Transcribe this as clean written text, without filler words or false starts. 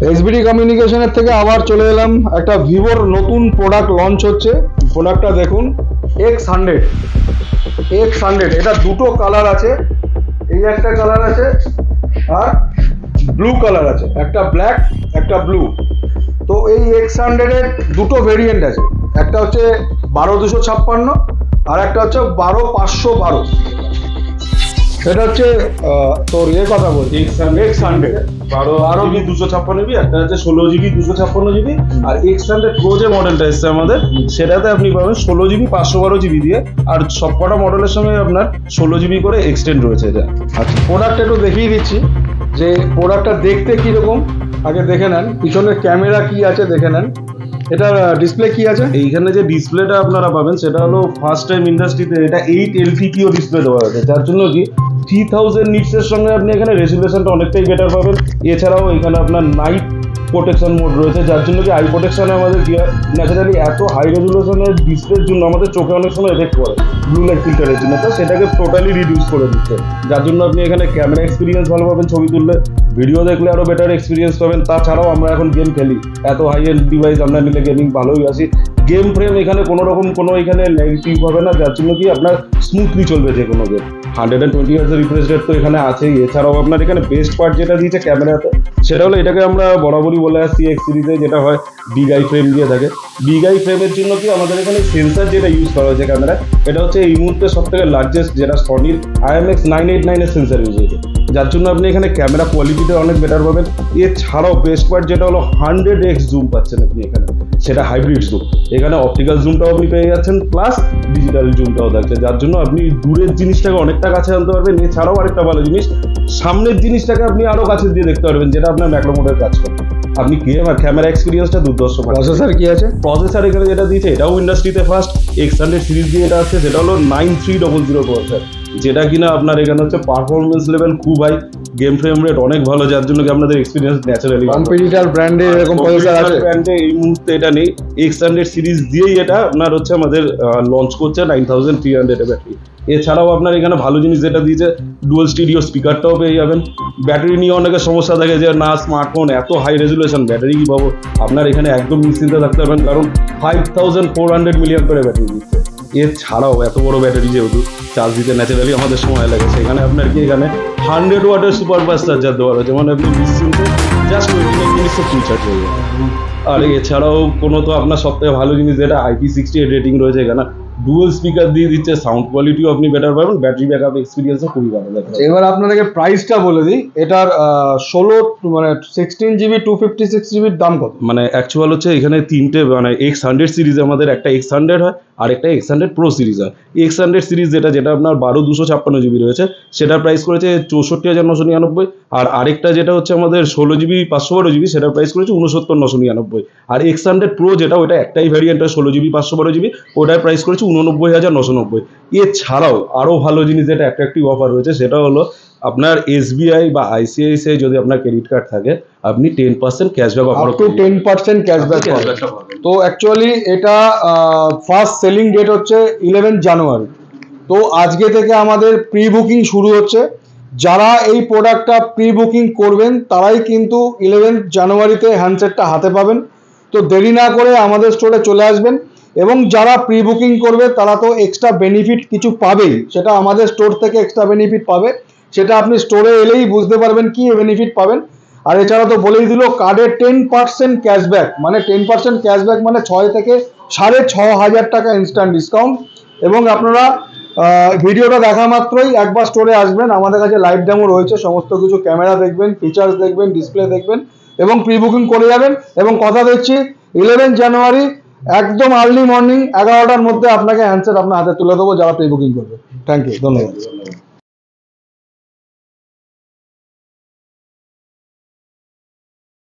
SBD কমিউনিকেশনের থেকে আবার চলে এলাম। একটা ভিভোর নতুন প্রোডাক্ট লঞ্চ হচ্ছে। প্রোডাক্টটা দেখুন, X100। এটা দুটো কালার আছে, এই একটা কালার আছে আর ব্লু কালার আছে, একটা ব্ল্যাক একটা ব্লু। তো এই X100 এর দুটো ভেরিয়েন্ট আছে, একটা হচ্ছে 12256 আর একটা হচ্ছে 12512। সেটা হচ্ছে তোর কথা বলছি X100 12 GB 256 GB, একটা হচ্ছে 16 GB 256 GB। আর X100 Pro যে মডেলটা এসছে আমাদের, সেটাতে আপনি পাবেন 16 GB 512 GB দিয়ে, আর সবকটা মডেলের সঙ্গে আপনার 16 GB করে এক্সটেন্ড রয়েছে এটা। আচ্ছা, প্রোডাক্ট একটু দেখিয়ে দিচ্ছি যে প্রোডাক্টটা দেখতে কিরকম, আগে দেখে নেন। পিছনের ক্যামেরা কি আছে দেখে নেন। এটা ডিসপ্লে কি আছে? এইখানে যে ডিসপ্লেটা আপনারা পাবেন সেটা হলো ফার্স্ট টাইম ইন্ডাস্ট্রিতে এটা 8 LTPO ডিসপ্লে দেওয়া হয়েছে, যার জন্য কি 3000 নিটসের সঙ্গে আপনি এখানে রেজুলেশনটা অনেকটাই বেটার পাবেন। এছাড়াও এখানে আপনার নাইট প্রোটেকশন মোড রয়েছে, যার জন্য কি আই প্রোটেকশনে আমাদের কি হয়, ন্যাচারালি এত হাই রেজুলেশনের ডিসপ্লের জন্য আমাদের চোখে অনেক সময় এফেক্ট করে ব্লু লাইট ফিল্টারের জন্য, তো সেটাকে টোটালি রিডিউস করে দিচ্ছে। যার জন্য আপনি এখানে ক্যামেরা এক্সপিরিয়েন্স ভালো পাবেন, ছবি তুললে ভিডিও দেখলে আরও বেটার এক্সপিরিয়েন্স পাবেন। তাছাড়াও আমরা এখন গেম খেলি, এত হাই এন্ড ডিভাইস আমরা নিলে গেমিং ভালোই আসি। গেম ফ্রেম এখানে কোনো রকম কোনো এখানে নেগেটিভ হবে না, যার জন্য কি আপনার স্মুথলি চলবে যে কোনো গেম। 120 Hz রিফ্রেশ রেট তো এখানে আছেই। এছাড়াও আপনার এখানে বেস্ট পার্ট যেটা দিয়েছে ক্যামেরাতে, সেটা হলো এটাকে আমরা বরাবরই বলে আসছি X সিরিজে যেটা হয় বিগ আই ফ্রেম দিয়ে থাকে। বিগ আই ফ্রেমের জন্য কি আমাদের এখানে সেন্সার যেটা ইউজ করা হয়েছে ক্যামেরায়, এটা হচ্ছে এই মুহূর্তে সব থেকে লার্জেস্ট, যেটা সনির IMX 989 এর সেন্সার ইউজ হয়েছে, যার জন্য আপনি এখানে ক্যামেরা কোয়ালিটিটা অনেক বেটার পাবেন। এছাড়াও বেস্ট পার্ট যেটা হলো 100x জুম পাচ্ছেন আপনি এখানে, সেটা হাইব্রিড জুম। এখানে অপটিক্যাল জুমটাও আপনি পেয়ে যাচ্ছেন, প্লাস ডিজিটাল জুমটাও থাকছে, যার জন্য আপনি দূরের জিনিসটাকে অনেকটা কাছে আনতে পারবেন। এছাড়াও আরেকটা ভালো জিনিস, সামনের জিনিসটাকে আপনি আরো কাছে দিয়ে দেখতে পারবেন, যেটা আপনার ম্যাক্রো মোডের কাজ করে। আপনি ক্যামেরা এক্সপিরিয়েন্সটা দুর্ধর্ষ। প্রসেসর কি আছে? প্রসেসর এখানে যেটা দিয়েছে এটাও ইন্ডাস্ট্রিতে ফার্স্ট, X100 সিরিজ দিয়ে এটা আসছে, সেটা হলো 9300 প্রসেসর, যেটা কিনা আপনার এখানে হচ্ছে পারফরমেন্স লেভেল খুব হাই, গেম ফ্রেম রেট অনেক ভালো, যার জন্য কি আপনাদের এক্সপিরিয়েন্স ন্যাচারালি। কম্পিটিটর ব্র্যান্ডে এরকম প্রসেসর আছে? ব্র্যান্ডে এই মুহূর্তে এটা নেই। X100 সিরিজ দিয়েই এটা আপনার হচ্ছে আমাদের লঞ্চ করছে 9300 এর ব্যাটারি। এছাড়াও আপনার এখানে ভালো জিনিস যেটা দিয়েছে, ডুয়াল স্টিরিও স্পিকারটাও পেয়ে যাবেন। ব্যাটারি নিয়ে অনেকের সমস্যা থাকে যে না স্মার্টফোন এত হাই রেজুলেশন ব্যাটারি কি পাবো, আপনার এখানে একদম নিশ্চিন্তে থাকতে পারবেন, কারণ 5400 মিলিয়ন করে ব্যাটারি দিচ্ছে। এছাড়াও এত বড় ব্যাটারি যেহেতু চার্জ দিতে ন্যাচারালি আমাদের সময় লাগে, সেখানে আপনার কি এখানে 100 ওয়াটের সুপার ফাস্ট চার্জার দেওয়া হয়েছে, মানে আপনি নিশ্চিন্তে জাস্ট 29 মিনিটসে ফুল চার্জ হয়ে যাবে। আর এছাড়াও কোনো তো আপনার সবথেকে ভালো জিনিস যেটা IP68 রেটিং রয়েছে এখানে, ডুয়াল স্পিকার দিয়ে দিচ্ছে, সাউন্ড কোয়ালিটিও আপনি বেটার পাবেন, ব্যাটারি ব্যাকআপ এক্সপিরিয়েন্সও খুবই ভালো লাগে। এবার আপনাদেরকে প্রাইসটা বলে দিই, এটার 16 GB 256 GB দাম কত? মানে অ্যাকচুয়াল হচ্ছে এখানে তিনটে, মানে X100 সিরিজে আমাদের একটা X100 হয় আর একটা X100 Pro সিরিজ হয়। X100 সিরিজ যেটা আপনার 12256 GB রয়েছে, সেটার প্রাইস করেছে 64999। আর আরেকটা যেটা হচ্ছে আমাদের 16 GB 512 GB, সেটার প্রাইস করেছে 69999। আর X100 Pro যেটা, ওটা একটাই ভ্যারিয়েন্ট হয় 16 GB 512 GB, ওটার প্রাইস করেছে 89990। এছাড়াও আরও ভালো জিনিস যেটা অ্যাট্রাকটিভ অফার রয়েছে, সেটা হলো আপনার SBI বা ICICI যদি আপনার ক্রেডিট কার্ড থাকে, আপনি 10% cashback offer, up to 10% cashback পাবেন। তো অ্যাকচুয়ালি এটা ফার্স্ট সেলিং ডেট হচ্ছে 11 জানুয়ারি। তো আজকে থেকে আমাদের প্রি বুকিং শুরু হচ্ছে। যারা এই প্রোডাক্টটা প্রি বুকিং করবেন তারাই কিন্তু 11 জানুয়ারিতে হ্যান্ডসেটটা হাতে পাবেন। তো দেরি না করে আমাদের স্টোরে চলে আসবেন, এবং যারা প্রি বুকিং করবে তারা তো এক্সট্রা বেনিফিট কিছু পাবেই, সেটা আমাদের স্টোর থেকে এক্সট্রা বেনিফিট পাবে, সেটা আপনি স্টোরে এলেই বুঝতে পারবেন কি বেনিফিট পাবেন। আর এছাড়া তো বলেই দিল কার্ডে 10% ক্যাশব্যাক, মানে 10% ক্যাশব্যাক মানে 6 থেকে 6500 টাকা ইনস্ট্যান্ট ডিসকাউন্ট। এবং আপনারা ভিডিওটা দেখা মাত্রই একবার স্টোরে আসবেন, আমাদের কাছে লাইভ ডেমো রয়েছে, সমস্ত কিছু ক্যামেরা দেখবেন, ফিচার্স দেখবেন, ডিসপ্লে দেখবেন এবং প্রি বুকিং করে যাবেন। এবং কথা দিচ্ছি 11 জানুয়ারি একদম আর্লি মর্নিং 11টার মধ্যে আপনাকে হ্যান্ডসেট আপনার হাতে তুলে দেবো যারা প্রি বুকিং করবে। থ্যাংক ইউ, ধন্যবাদ।